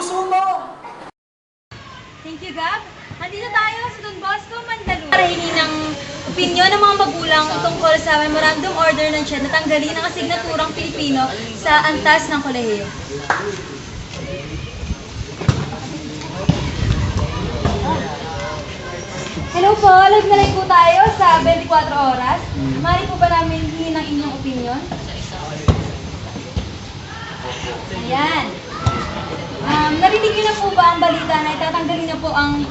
puso mo. Thank you, Gab. Nandito tayo sa Don Bosco, Mandaluyong. Para hingi ng opinyon ng mga magulang tungkol sa Memorandum Order ng CHED na tanggalin ang asignaturang Pilipino sa antas ng kolehiyo. Hello po, live na live po tayo sa 24 oras. Mari po ba namin hingin ng inyong opinyon? Ayan. Narinig niyo na po ba ang balita na itatanggalin na po ang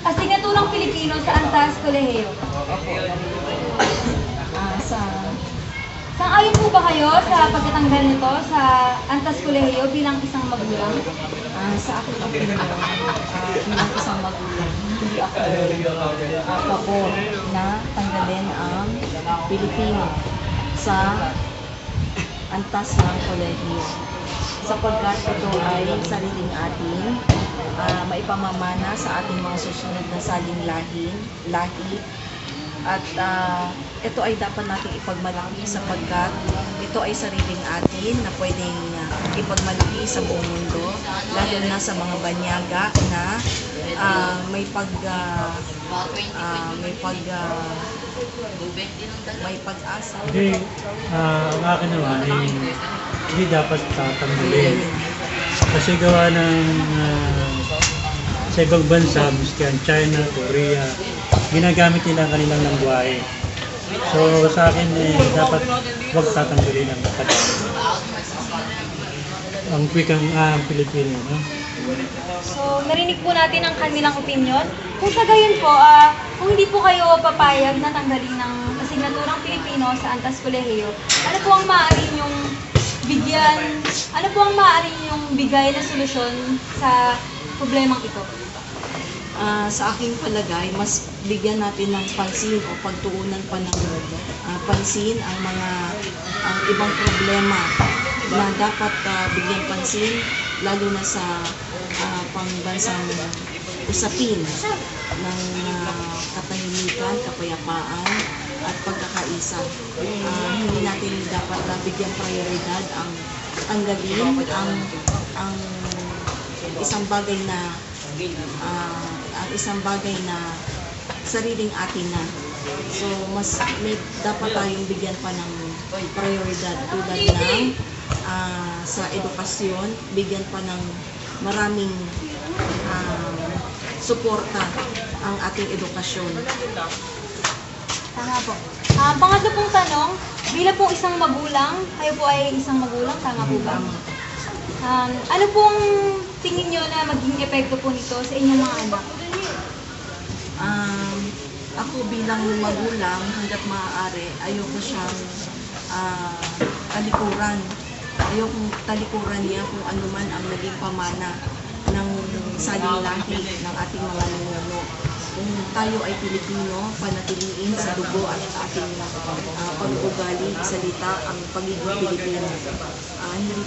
asignaturang Pilipino sa antas kolehiyo? Sang-ayon po ba kayo sa pagtatanggal nito sa antas kolehiyo bilang isang magulang? Sa aking opinion, bilang isang magulang, hindi ako pabor na tanggalin ang Pilipino sa antas ng kolehiyo. Sapagkat ito ay sariling atin, maipamamana sa ating mga susunod na saling lahi, at ito ay dapat nating ipagmalaki sapagkat ito ay sariling atin na pwedeng ipagmalaki sa buong mundo, lalo na sa mga banyaga na may pag-asa. Hindi, ang akin naman hindi dapat tatanggalin. Kasi gawa ng sa ibang bansa, miski ang China, Korea, ginagamit nila ang kanilang lengguwahe. So sa akin dapat huwag tatanggalin ang wikang Pilipino. No? So, narinig po natin ang kanilang opinion. Kung sa gayon po, kung hindi po kayo papayag na tanggalin ng asignaturang Pilipino sa antas kolehiyo, ano po ang maaari niyong bigay na solusyon sa problemang ito? Sa aking palagay, mas bigyan natin ng pansin o pagtuunan pa ng pansin ang ibang problema na dapat bigyan pansin, lalo na sa pangbansang usapin ng katahimikan, kapayapaan at pagkakaisa. Hindi natin dapat bigyan prioridad ang tanggalin ang isang bagay na sariling atin na. So mas dapat tayong bigyan pa ng prioridad tulad ng sa edukasyon, bigyan pa ng maraming suporta ang ating edukasyon. Tama po. Pangatlo pong tanong, bilang po isang magulang, kayo po ay isang magulang, tama po ba? Ano pong tingin nyo na maging epekto po nito sa inyong mga anak? Ako bilang magulang, hanggat maaari, ayoko siyang talikuran. Ayoko talikuran niya kung ano man ang naging pamana ng saling lahi ng ating mga ninuno. Kung tayo ay Pilipino, panatiliin sa dugo at ating pag-uugali, salita, ang pagiging Pilipino. Hindi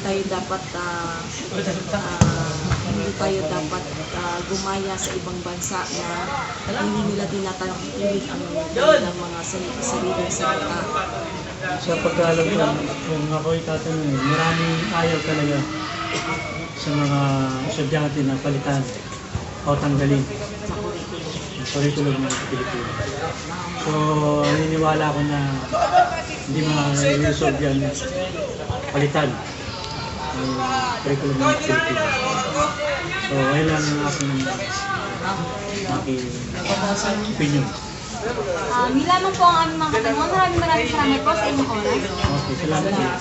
tayo dapat gumaya sa ibang bansa na hindi nila tinatangkilik ang kanilang mga sariling salita. Sa pagkaalam ko, kung ako'y tatanungin, maraming ayaw talaga sa mga estudyante na palitan o tanggalin ang curriculum ng Pilipino. So, naniniwala ako na hindi ma-resolve yan palitan ang curriculum ng Pilipino. So, ayun lang ang aking opinion. Yun lamang po ang aming mga katanungan. Maraming salamat po sa inyong oras. Okay, salamat.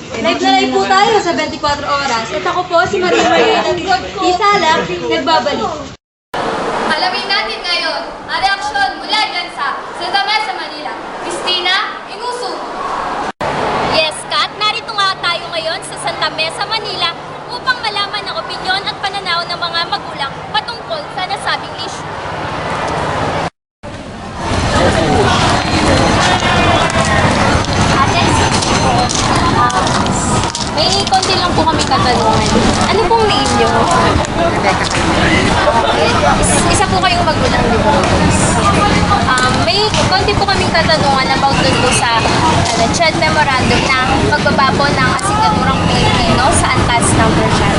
Live na live po tayo sa 24 oras. At ako po si Maria Isala, nagbabalik. Alamin natin ngayon ang reaksyon mula dyan sa Santa Mesa, Manila. Christina Inusu. Yes, Kat, narito nga tayo ngayon sa Santa Mesa, Manila upang malaman ang opinyon at pananaw ng mga magulang patungkol sa nasabing issue. May konti lang po kami katanungan. Ano pong name niyo? Isa po kayong magulang, di ba? May konti po kaming katanungan about dun po sa CHED Memorandum na magbabago ng asignaturang Pilipino sa antas ng Bersyal.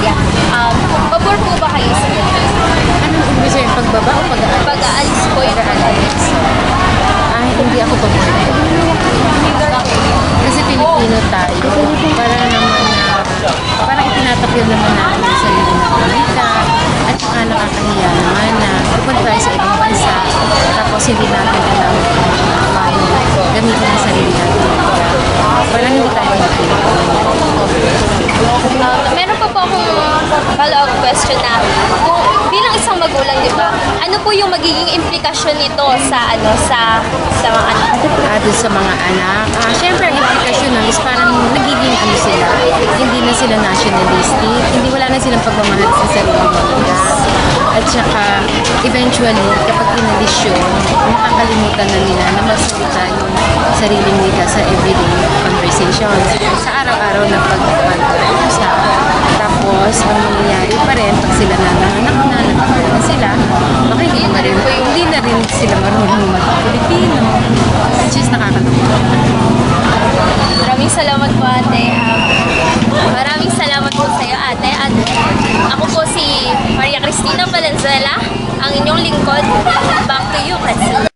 hindi natin alam paano gamitin ang sarili natin. Walang hindi tayo Meron pa po akong follow-up question na kung bilang isang magulang, di ba? Ano po yung magiging implikasyon nito sa mga anak? Doon sa mga anak. Siyempre, ang implikasyon nun is parang nagiging ano sila, hindi na sila nationalistic, hindi wala na silang pagmamahal sa sarili nila. At saka, eventually, kapag inalisyon, makakalimutan na nila na magsalita yung sariling wika sa everyday conversations, sa araw-araw na pag-usap. Tapos, ang mangyayari pa rin, pag sila nanganak na, nagkakaroon na sila, baka hindi na rin sila marunong mag-Pilipino. Which is nakakatawa. Maraming salamat po, ate. Maraming salamat po sa iyo, ate. At ako po si Maria Cristina Valenzuela, ang inyong lingkod. Back to you, Katsumi.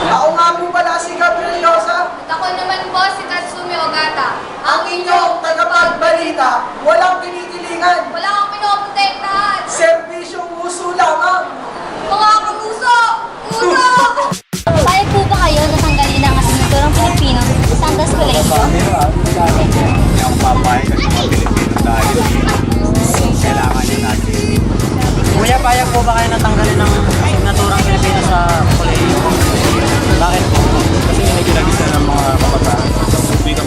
Ako nga po pala si Gabriel Yosa, At ako naman po si Katsumi Ogata. ang inyong tagapagbalita, walang kinikilingan, Wala akong pinoprotektahan. serbisyong uso lamang. Mga kapuso! Puso! Payag po ba kayo na tanggalin ang asinaturang Pilipino sa Santos Colegio? Hindi ako papayag kasi mga Pilipino dahil kailangan nyo natin. Kuya, payag po ba kayo natanggalin ng signaturang Pilipino sa kolehiyo? Bakit po? Kasi medyo nagisa ng mga kabataan. Hindi ka